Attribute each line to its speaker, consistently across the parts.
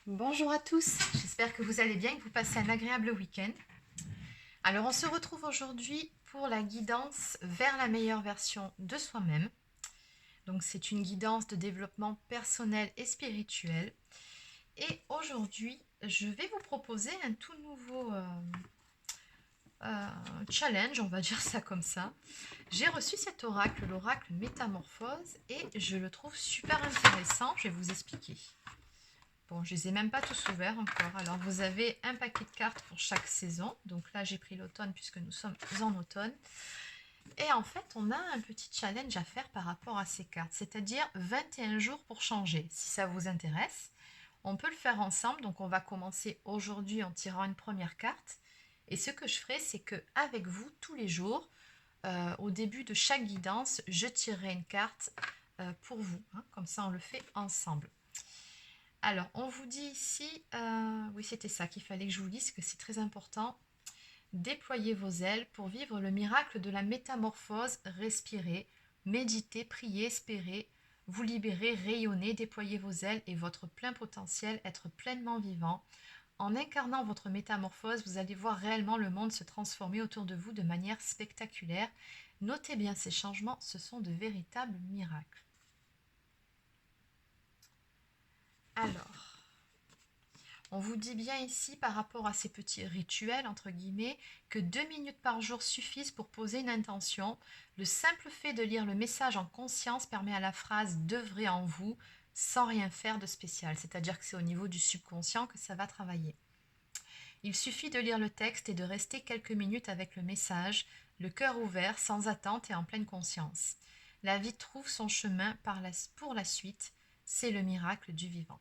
Speaker 1: Bonjour à tous, j'espère que vous allez bien et que vous passez un agréable week-end. Alors on se retrouve aujourd'hui pour la guidance vers la meilleure version de soi-même. Donc c'est une guidance de développement personnel et spirituel. Et aujourd'hui, je vais vous proposer un tout nouveau challenge, on va dire ça comme ça. J'ai reçu cet oracle, l'oracle Métamorphose, et je le trouve super intéressant. Je vais vous expliquer. Bon, je ne les ai même pas tous ouverts encore. Alors, vous avez un paquet de cartes pour chaque saison. Donc là, j'ai pris l'automne puisque nous sommes en automne. Et en fait, on a un petit challenge à faire par rapport à ces cartes, c'est-à-dire 21 jours pour changer. Si ça vous intéresse, on peut le faire ensemble. Donc, on va commencer aujourd'hui en tirant une première carte. Et ce que je ferai, c'est que avec vous, tous les jours, au début de chaque guidance, je tirerai une carte pour vous. Hein. Comme ça, on le fait ensemble. Alors, on vous dit ici, oui, c'était ça qu'il fallait que je vous dise, que c'est très important. Déployez vos ailes pour vivre le miracle de la métamorphose. Respirez, méditez, priez, espérez, vous libérez, rayonnez, déployez vos ailes et votre plein potentiel, être pleinement vivant. En incarnant votre métamorphose, vous allez voir réellement le monde se transformer autour de vous de manière spectaculaire. Notez bien ces changements, ce sont de véritables miracles. Alors, on vous dit bien ici, par rapport à ces petits rituels, entre guillemets, que 2 minutes par jour suffisent pour poser une intention. Le simple fait de lire le message en conscience permet à la phrase d'œuvrer en vous sans rien faire de spécial. C'est-à-dire que c'est au niveau du subconscient que ça va travailler. Il suffit de lire le texte et de rester quelques minutes avec le message, le cœur ouvert, sans attente et en pleine conscience. La vie trouve son chemin pour la suite. C'est le miracle du vivant.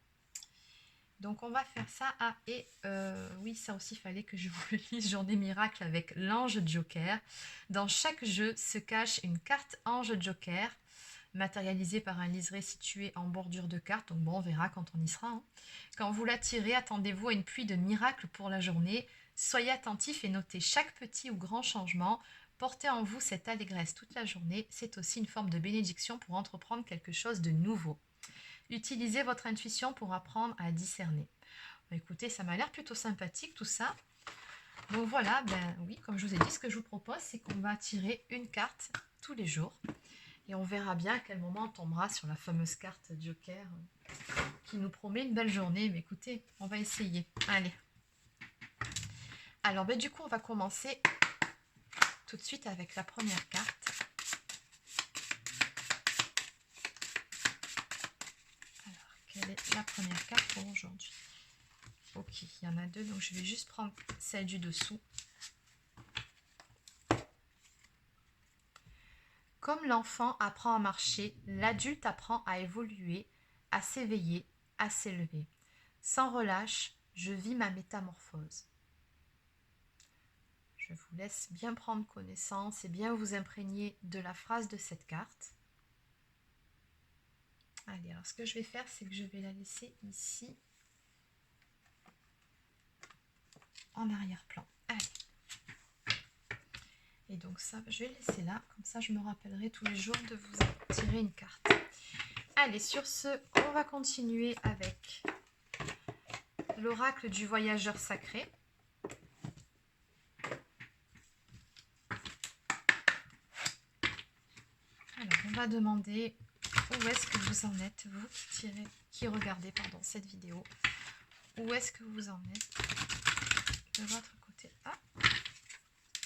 Speaker 1: Donc on va faire ça. Ah, et oui, ça aussi, il fallait que je vous le lise. Journée miracle avec l'ange Joker. Dans chaque jeu se cache une carte ange Joker, matérialisée par un liseré situé en bordure de carte. Donc bon, on verra quand on y sera. Hein. Quand vous la tirez, attendez-vous à une pluie de miracles pour la journée. Soyez attentifs et notez chaque petit ou grand changement. Portez en vous cette allégresse toute la journée. C'est aussi une forme de bénédiction pour entreprendre quelque chose de nouveau. Utilisez votre intuition pour apprendre à discerner. Écoutez, ça m'a l'air plutôt sympathique tout ça. Donc voilà, ben oui, comme je vous ai dit, ce que je vous propose, c'est qu'on va tirer une carte tous les jours. Et on verra bien à quel moment on tombera sur la fameuse carte Joker qui nous promet une belle journée. Mais écoutez, on va essayer. Allez. Alors, ben, du coup, on va commencer tout de suite avec la première carte. Alors, quelle est la première carte pour aujourd'hui ? Ok, il y en a deux, donc je vais juste prendre celle du dessous. Comme l'enfant apprend à marcher, l'adulte apprend à évoluer, à s'éveiller, à s'élever. Sans relâche, je vis ma métamorphose. Je vous laisse bien prendre connaissance et bien vous imprégner de la phrase de cette carte. Allez, alors ce que je vais faire, c'est que je vais la laisser ici, en arrière-plan. Allez. Et donc ça, je vais laisser là, comme ça je me rappellerai tous les jours de vous tirer une carte. Allez, sur ce, on va continuer avec l'oracle du voyageur sacré. Alors, on va demander où est-ce que vous en êtes, vous qui regardez cette vidéo. Où est-ce que vous en êtes de votre côté? Ah,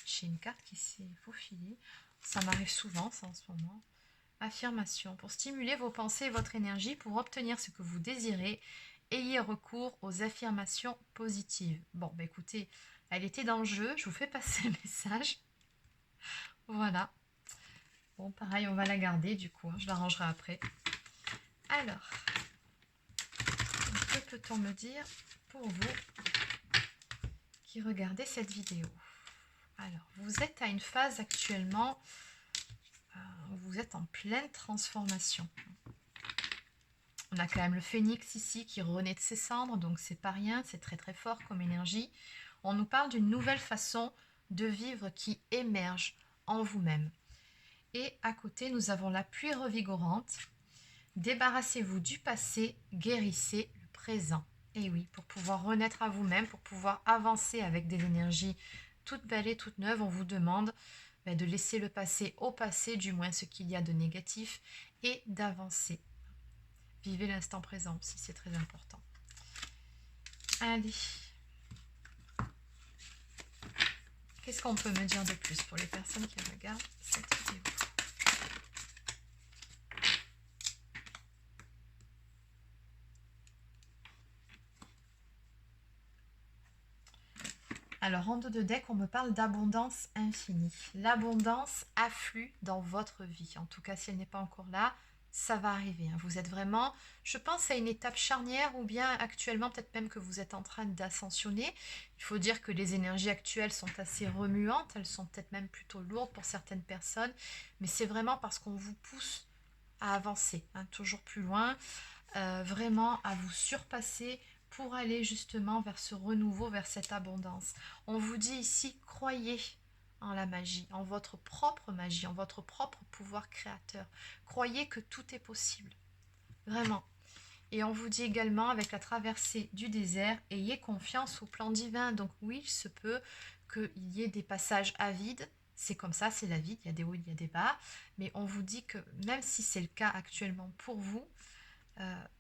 Speaker 1: j'ai une carte qui s'est faufilée. Ça m'arrive souvent, ça, en ce moment. Affirmation. Pour stimuler vos pensées et votre énergie, pour obtenir ce que vous désirez, ayez recours aux affirmations positives. Bon, bah écoutez, elle était dans le jeu. Je vous fais passer le message. Voilà. Bon, pareil, on va la garder du coup. Je l'arrangerai après. Alors, que peut-on me dire pour vous qui regardez cette vidéo? Alors, vous êtes à une phase actuellement où vous êtes en pleine transformation. On a quand même le phénix ici qui renaît de ses cendres, donc c'est pas rien, c'est très très fort comme énergie. On nous parle d'une nouvelle façon de vivre qui émerge en vous-même. Et à côté, nous avons la pluie revigorante. Débarrassez-vous du passé, guérissez le présent. Et oui, pour pouvoir renaître à vous-même, pour pouvoir avancer avec des énergies toutes belles et toutes neuves, on vous demande de laisser le passé au passé, du moins ce qu'il y a de négatif, et d'avancer. Vivez l'instant présent aussi, c'est très important. Allez. Qu'est-ce qu'on peut me dire de plus pour les personnes qui regardent cette vidéo? Alors, en dos de deck, on me parle d'abondance infinie. L'abondance afflue dans votre vie. En tout cas, si elle n'est pas encore là, ça va arriver. Vous êtes vraiment, je pense, à une étape charnière ou bien actuellement, peut-être même que vous êtes en train d'ascensionner. Il faut dire que les énergies actuelles sont assez remuantes. Elles sont peut-être même plutôt lourdes pour certaines personnes. Mais c'est vraiment parce qu'on vous pousse à avancer, toujours plus loin, vraiment à vous surpasser pour aller justement vers ce renouveau, vers cette abondance. On vous dit ici, croyez en la magie, en votre propre magie, en votre propre pouvoir créateur. Croyez que tout est possible, vraiment. Et on vous dit également, avec la traversée du désert, ayez confiance au plan divin. Donc oui, il se peut qu'il y ait des passages à vide. C'est comme ça, c'est la vie, il y a des hauts, il y a des bas. Mais on vous dit que même si c'est le cas actuellement pour vous,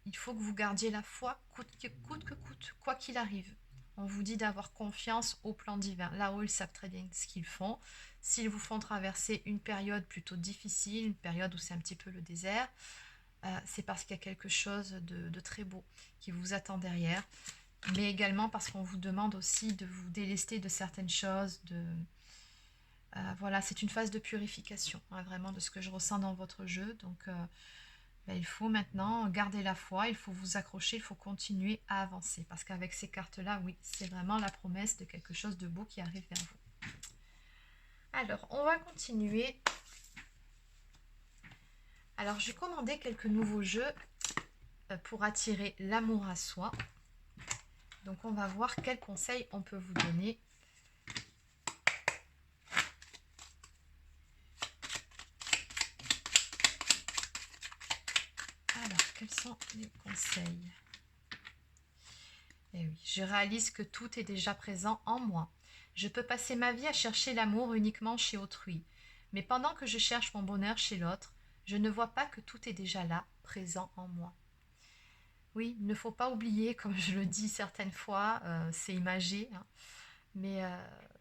Speaker 1: il faut que vous gardiez la foi coûte que coûte, quoi qu'il arrive. On vous dit d'avoir confiance au plan divin. Là-haut, ils savent très bien ce qu'ils font. S'ils vous font traverser une période plutôt difficile, une période où c'est un petit peu le désert, c'est parce qu'il y a quelque chose de très beau qui vous attend derrière. Mais également parce qu'on vous demande aussi de vous délester de certaines choses. Voilà, c'est une phase de purification, vraiment, de ce que je ressens dans votre jeu. Donc, il faut maintenant garder la foi, il faut vous accrocher, il faut continuer à avancer. Parce qu'avec ces cartes-là, oui, c'est vraiment la promesse de quelque chose de beau qui arrive vers vous. Alors, on va continuer. Alors, j'ai commandé quelques nouveaux jeux pour attirer l'amour à soi. Donc, on va voir quels conseils on peut vous donner. Alors, quels sont les conseils? Eh oui, je réalise que tout est déjà présent en moi. Je peux passer ma vie à chercher l'amour uniquement chez autrui. Mais pendant que je cherche mon bonheur chez l'autre, je ne vois pas que tout est déjà là, présent en moi. Oui, il ne faut pas oublier, comme je le dis certaines fois, c'est imagé, mais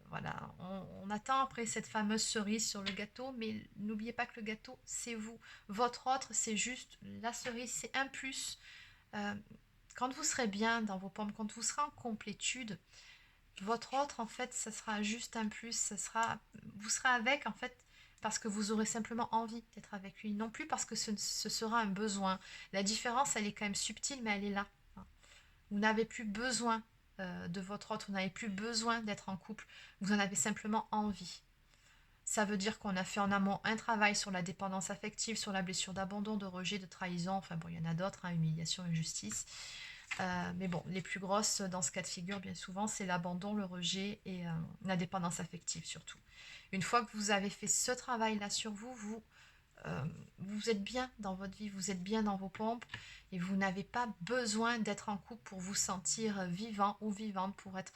Speaker 1: voilà, on attend après cette fameuse cerise sur le gâteau, mais n'oubliez pas que le gâteau, c'est vous. Votre autre, c'est juste la cerise, c'est un plus. Euh, Quand vous serez bien dans vos pommes, quand vous serez en complétude, votre autre, en fait, ça sera juste un plus. Vous serez avec, en fait, parce que vous aurez simplement envie d'être avec lui. Non plus parce que ce sera un besoin. La différence, elle est quand même subtile, mais elle est là. Vous n'avez plus besoin de votre autre, vous n'avez plus besoin d'être en couple. Vous en avez simplement envie. Ça veut dire qu'on a fait en amont un travail sur la dépendance affective, sur la blessure d'abandon, de rejet, de trahison. Enfin bon, il y en a d'autres, humiliation, injustice. Mais bon, les plus grosses dans ce cas de figure, bien souvent, c'est l'abandon, le rejet et la dépendance affective surtout. Une fois que vous avez fait ce travail-là sur vous, vous êtes bien dans votre vie, vous êtes bien dans vos pompes et vous n'avez pas besoin d'être en couple pour vous sentir vivant ou vivante, pour être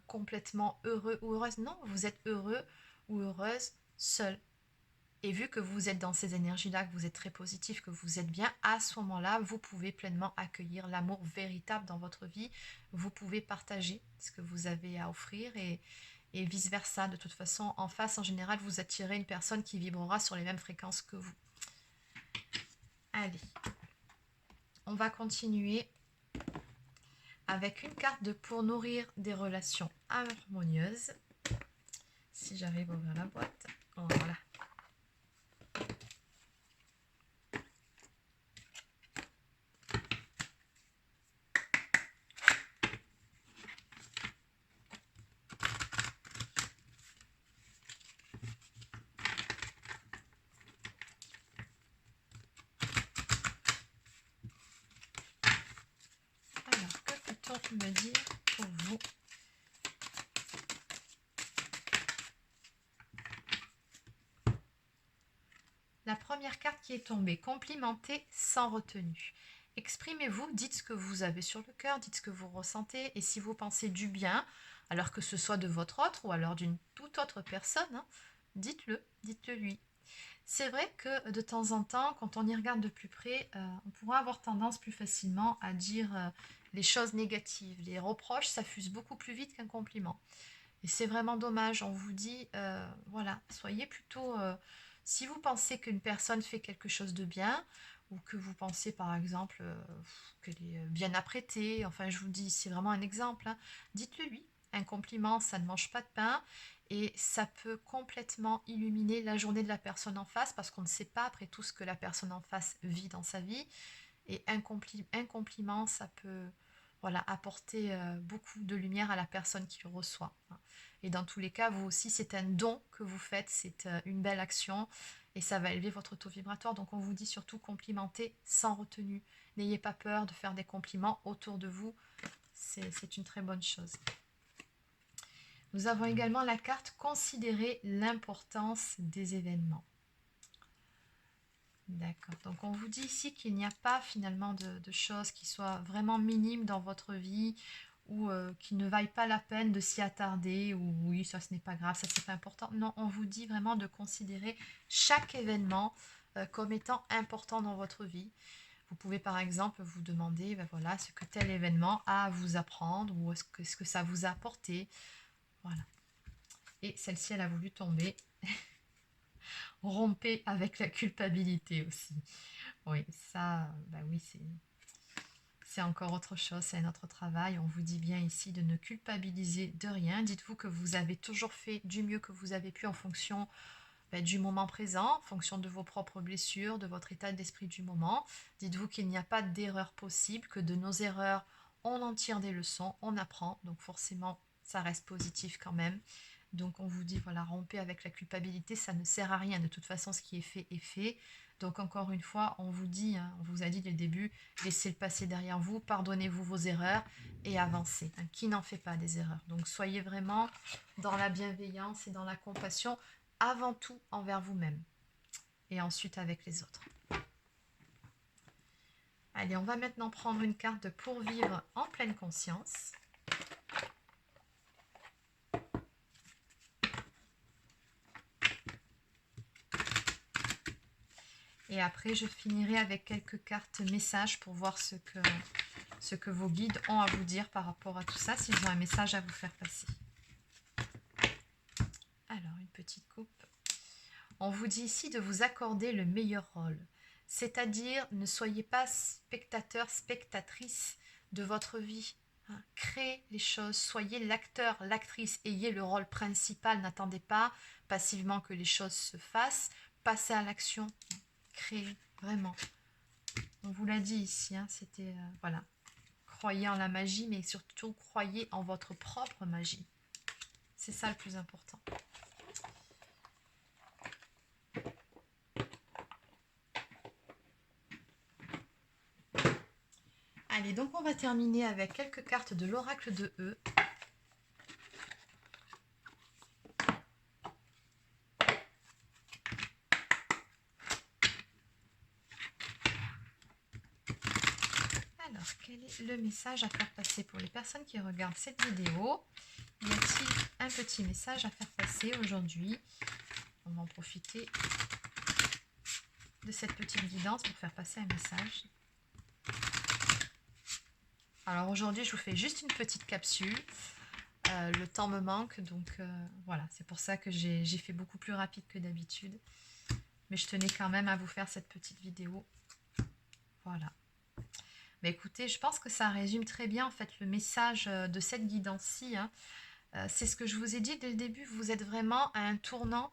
Speaker 1: complètement heureux ou heureuse. Non, vous êtes heureux ou heureuse seul. Et vu que vous êtes dans ces énergies-là, que vous êtes très positif, que vous êtes bien, à ce moment-là, vous pouvez pleinement accueillir l'amour véritable dans votre vie. Vous pouvez partager ce que vous avez à offrir et vice-versa. De toute façon, en face, en général, vous attirez une personne qui vibrera sur les mêmes fréquences que vous. Allez, on va continuer avec une carte de pour nourrir des relations harmonieuses. Si j'arrive à ouvrir la boîte, voilà. Alors, que peut-on me dire pour vous? La première carte qui est tombée, complimenter sans retenue. exprimez-vous, dites ce que vous avez sur le cœur, dites ce que vous ressentez. Et si vous pensez du bien, alors que ce soit de votre autre ou alors d'une toute autre personne, hein, dites-le lui. C'est vrai que de temps en temps, quand on y regarde de plus près, on pourrait avoir tendance plus facilement à dire les choses négatives. Les reproches, ça fuse beaucoup plus vite qu'un compliment. Et c'est vraiment dommage. On vous dit, voilà, soyez plutôt... si vous pensez qu'une personne fait quelque chose de bien, ou que vous pensez par exemple qu'elle est bien apprêtée, enfin je vous dis, c'est vraiment un exemple, hein, dites-le lui. Un compliment, ça ne mange pas de pain, et ça peut complètement illuminer la journée de la personne en face, parce qu'on ne sait pas après tout ce que la personne en face vit dans sa vie. Et un compliment, ça peut voilà, apporter beaucoup de lumière à la personne qui le reçoit. Et dans tous les cas, vous aussi, c'est un don que vous faites, c'est une belle action et ça va élever votre taux vibratoire. Donc on vous dit surtout complimentez sans retenue. N'ayez pas peur de faire des compliments autour de vous, c'est une très bonne chose. Nous avons également la carte considérer l'importance des événements. D'accord. Donc on vous dit ici qu'il n'y a pas finalement de choses qui soient vraiment minimes dans votre vie ou qui ne vaillent pas la peine de s'y attarder ou oui, ça ce n'est pas grave, ça c'est pas important. Non, on vous dit vraiment de considérer chaque événement comme étant important dans votre vie. Vous pouvez par exemple vous demander ben voilà, ce que tel événement a à vous apprendre ou ce que ça vous a apporté. Voilà. Et celle-ci, elle a voulu tomber. Rompez avec la culpabilité aussi. Oui, ça, bah oui, c'est encore autre chose, c'est notre travail. On vous dit bien ici de ne culpabiliser de rien. Dites-vous que vous avez toujours fait du mieux que vous avez pu en fonction du moment présent, en fonction de vos propres blessures, de votre état d'esprit du moment. Dites-vous qu'il n'y a pas d'erreur possible, que de nos erreurs, on en tire des leçons, on apprend. Donc forcément, ça reste positif quand même. Donc on vous dit, voilà, rompez avec la culpabilité, ça ne sert à rien. De toute façon, ce qui est fait est fait. Donc encore une fois, on vous dit, hein, on vous a dit dès le début, laissez le passé derrière vous, pardonnez-vous vos erreurs et avancez. Hein. Qui n'en fait pas des erreurs? Donc soyez vraiment dans la bienveillance et dans la compassion, avant tout envers vous-même et ensuite avec les autres. Allez, on va maintenant prendre une carte pour vivre en pleine conscience. Et après, je finirai avec quelques cartes messages pour voir ce que vos guides ont à vous dire par rapport à tout ça, s'ils ont un message à vous faire passer. Alors, une petite coupe. On vous dit ici de vous accorder le meilleur rôle. C'est-à-dire, ne soyez pas spectateur, spectatrice de votre vie. Hein. Créez les choses, soyez l'acteur, l'actrice, ayez le rôle principal. N'attendez pas passivement que les choses se fassent. Passez à l'action. Créez, vraiment. On vous l'a dit ici, hein, c'était, voilà. Croyez en la magie, mais surtout croyez en votre propre magie. C'est ça le plus important. Allez, donc on va terminer avec quelques cartes de l'oracle de E. Alors, quel est le message à faire passer pour les personnes qui regardent cette vidéo? Y a-t-il un petit message à faire passer aujourd'hui? On va en profiter de cette petite guidance pour faire passer un message. Alors aujourd'hui, je vous fais juste une petite capsule. Le temps me manque, donc voilà, c'est pour ça que j'ai fait beaucoup plus rapide que d'habitude. Mais je tenais quand même à vous faire cette petite vidéo. Voilà. Mais écoutez, je pense que ça résume très bien en fait le message de cette guidance-ci. Hein. C'est ce que je vous ai dit dès le début, vous êtes vraiment à un tournant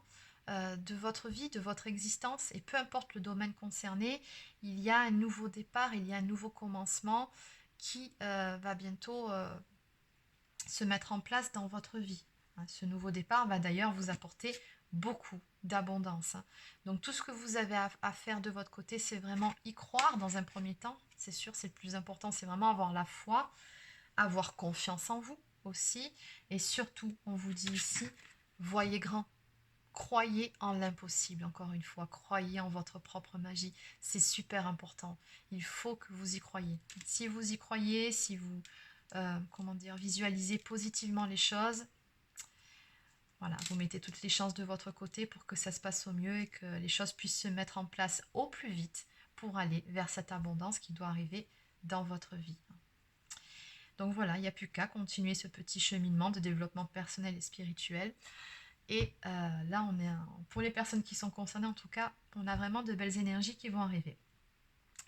Speaker 1: de votre vie, de votre existence, et peu importe le domaine concerné, il y a un nouveau départ, il y a un nouveau commencement qui va bientôt se mettre en place dans votre vie. Hein. Ce nouveau départ va d'ailleurs vous apporter beaucoup d'abondance. Hein. Donc tout ce que vous avez à faire de votre côté, c'est vraiment y croire dans un premier temps. C'est sûr, c'est le plus important, c'est vraiment avoir la foi, avoir confiance en vous aussi. Et surtout, on vous dit ici, voyez grand. croyez en l'impossible, encore une fois, croyez en votre propre magie, c'est super important, il faut que vous y croyez. Si vous y croyez, si vous, comment dire, visualisez positivement les choses, voilà, vous mettez toutes les chances de votre côté pour que ça se passe au mieux et que les choses puissent se mettre en place au plus vite pour aller vers cette abondance qui doit arriver dans votre vie. Donc voilà, il n'y a plus qu'à continuer ce petit cheminement de développement personnel et spirituel. Et là, pour les personnes qui sont concernées, en tout cas, on a vraiment de belles énergies qui vont arriver.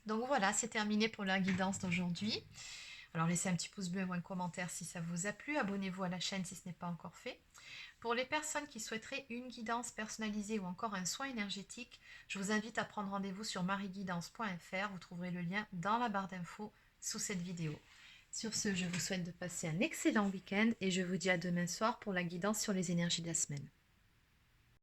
Speaker 1: Donc voilà, c'est terminé pour la guidance d'aujourd'hui. Alors laissez un petit pouce bleu ou un commentaire si ça vous a plu. Abonnez-vous à la chaîne si ce n'est pas encore fait. Pour les personnes qui souhaiteraient une guidance personnalisée ou encore un soin énergétique, je vous invite à prendre rendez-vous sur mariguidance.fr. Vous trouverez le lien dans la barre d'infos sous cette vidéo. Sur ce, je vous souhaite de passer un excellent week-end et je vous dis à demain soir pour la guidance sur les énergies de la semaine.